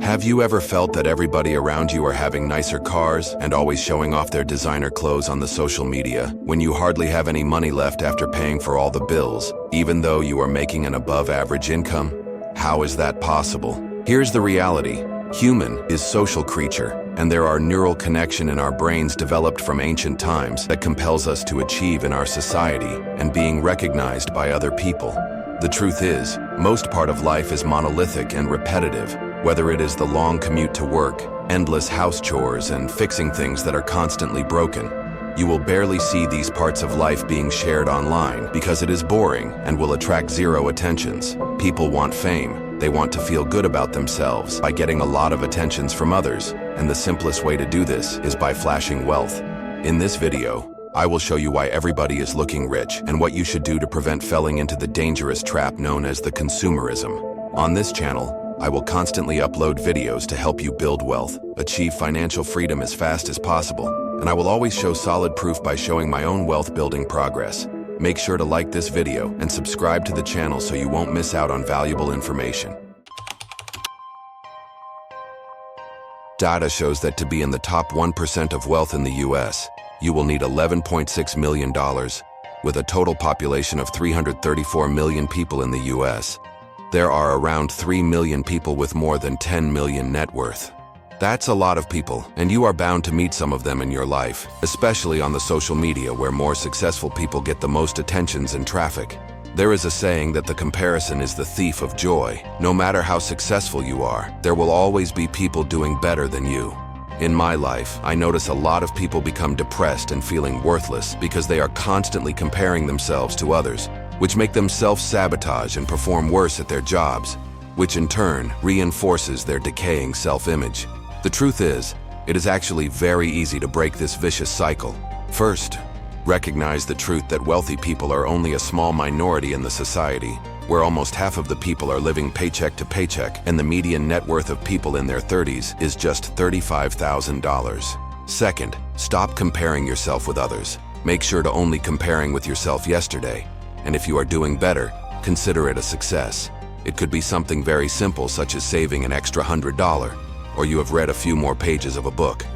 Have you ever felt that everybody around you are having nicer cars and always showing off their designer clothes on the social media when you hardly have any money left after paying for all the bills, even though you are making an above-average income? How is that possible? Here's the reality. Human is a social creature, and there are neural connections in our brains developed from ancient times that compels us to achieve in our society and being recognized by other people. The truth is, most part of life is monolithic and repetitive, whether it is the long commute to work, endless house chores, and fixing things that are constantly broken. You will barely see these parts of life being shared online because it is boring and will attract zero attentions. People want fame. They want to feel good about themselves by getting a lot of attentions from others, and the simplest way to do this is by flashing wealth. In this video, I will show you why everybody is looking rich and what you should do to prevent falling into the dangerous trap known as the consumerism. On this channel, I will constantly upload videos to help you build wealth, achieve financial freedom as fast as possible, and I will always show solid proof by showing my own wealth-building progress. Make sure to like this video and subscribe to the channel so you won't miss out on valuable information. Data shows that to be in the top 1% of wealth in the US, you will need $11.6 million, with a total population of 334 million people in the US. There are around 3 million people with more than 10 million net worth. That's a lot of people, and you are bound to meet some of them in your life, especially on the social media where more successful people get the most attentions and traffic. There is a saying that the comparison is the thief of joy. No matter how successful you are, there will always be people doing better than you. In my life, I notice a lot of people become depressed and feeling worthless because they are constantly comparing themselves to others, which make them self-sabotage and perform worse at their jobs, which in turn reinforces their decaying self-image. The truth is, it is actually very easy to break this vicious cycle. First, recognize the truth that wealthy people are only a small minority in the society, where almost half of the people are living paycheck to paycheck, and the median net worth of people in their 30s is just $35,000. Second, stop comparing yourself with others. Make sure to only comparing with yourself yesterday. And if you are doing better, consider it a success. It could be something very simple such as saving an extra $100, or you have read a few more pages of a book.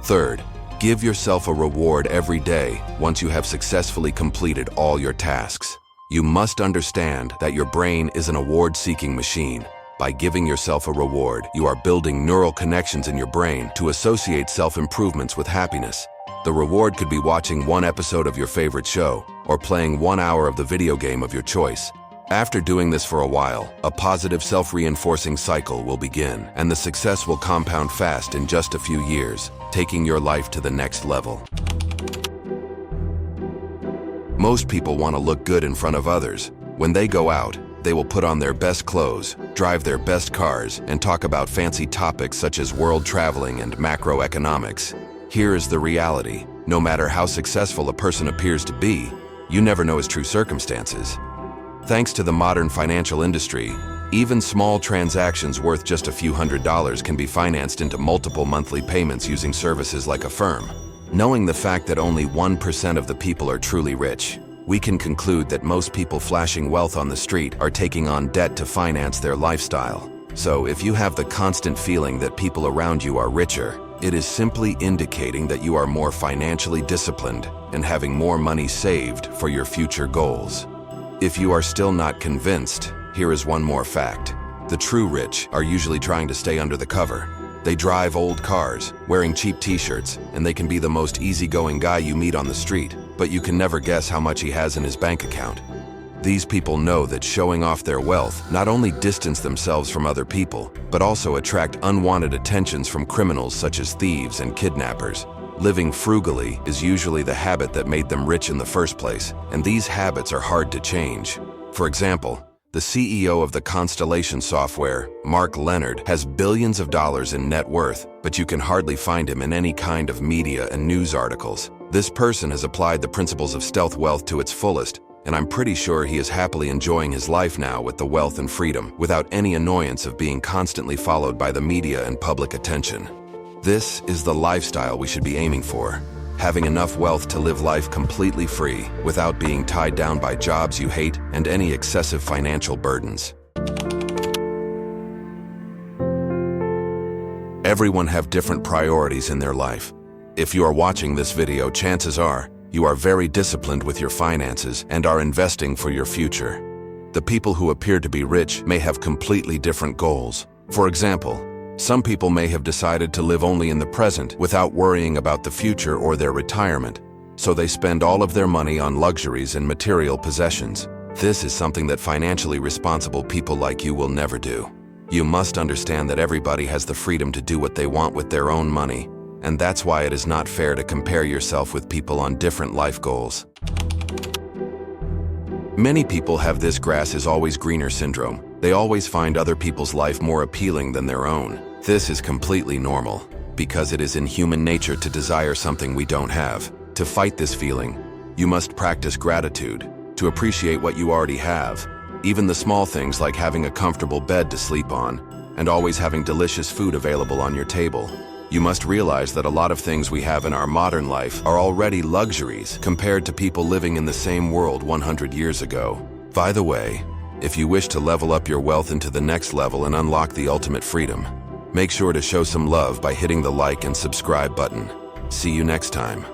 Third, give yourself a reward every day once you have successfully completed all your tasks. You must understand that your brain is an award-seeking machine. By giving yourself a reward, you are building neural connections in your brain to associate self-improvements with happiness. The reward could be watching one episode of your favorite show, or playing 1 hour of the video game of your choice. After doing this for a while, a positive self-reinforcing cycle will begin, and the success will compound fast in just a few years, taking your life to the next level. Most people want to look good in front of others. When they go out, they will put on their best clothes, drive their best cars, and talk about fancy topics such as world traveling and macroeconomics. Here is the reality. No matter how successful a person appears to be, you never know his true circumstances. Thanks to the modern financial industry, even small transactions worth just a few $100s can be financed into multiple monthly payments using services like F.I.R.E. Knowing the fact that only 1% of the people are truly rich, we can conclude that most people flashing wealth on the street are taking on debt to finance their lifestyle. So if you have the constant feeling that people around you are richer, it is simply indicating that you are more financially disciplined and having more money saved for your future goals. If you are still not convinced, here is one more fact. The true rich are usually trying to stay under the cover. They drive old cars, wearing cheap t-shirts, and they can be the most easygoing guy you meet on the street, but you can never guess how much he has in his bank account. These people know that showing off their wealth not only distance themselves from other people, but also attract unwanted attentions from criminals such as thieves and kidnappers. Living frugally is usually the habit that made them rich in the first place, and these habits are hard to change. For example, the CEO of the Constellation software, Mark Leonard, has billions of dollars in net worth, but you can hardly find him in any kind of media and news articles. This person has applied the principles of stealth wealth to its fullest, and I'm pretty sure he is happily enjoying his life now with the wealth and freedom, without any annoyance of being constantly followed by the media and public attention. This is the lifestyle we should be aiming for. Having enough wealth to live life completely free, without being tied down by jobs you hate and any excessive financial burdens. Everyone have different priorities in their life. If you are watching this video, chances are you are very disciplined with your finances and are investing for your future. The people who appear to be rich may have completely different goals. For example, some people may have decided to live only in the present without worrying about the future or their retirement, so they spend all of their money on luxuries and material possessions. This is something that financially responsible people like you will never do. You must understand that everybody has the freedom to do what they want with their own money, and that's why it is not fair to compare yourself with people on different life goals. Many people have this grass is always greener syndrome. They always find other people's life more appealing than their own. This is completely normal, because it is in human nature to desire something we don't have. To fight this feeling, you must practice gratitude, to appreciate what you already have. Even the small things like having a comfortable bed to sleep on, and always having delicious food available on your table. You must realize that a lot of things we have in our modern life are already luxuries compared to people living in the same world 100 years ago. By the way, if you wish to level up your wealth into the next level and unlock the ultimate freedom, make sure to show some love by hitting the like and subscribe button. See you next time.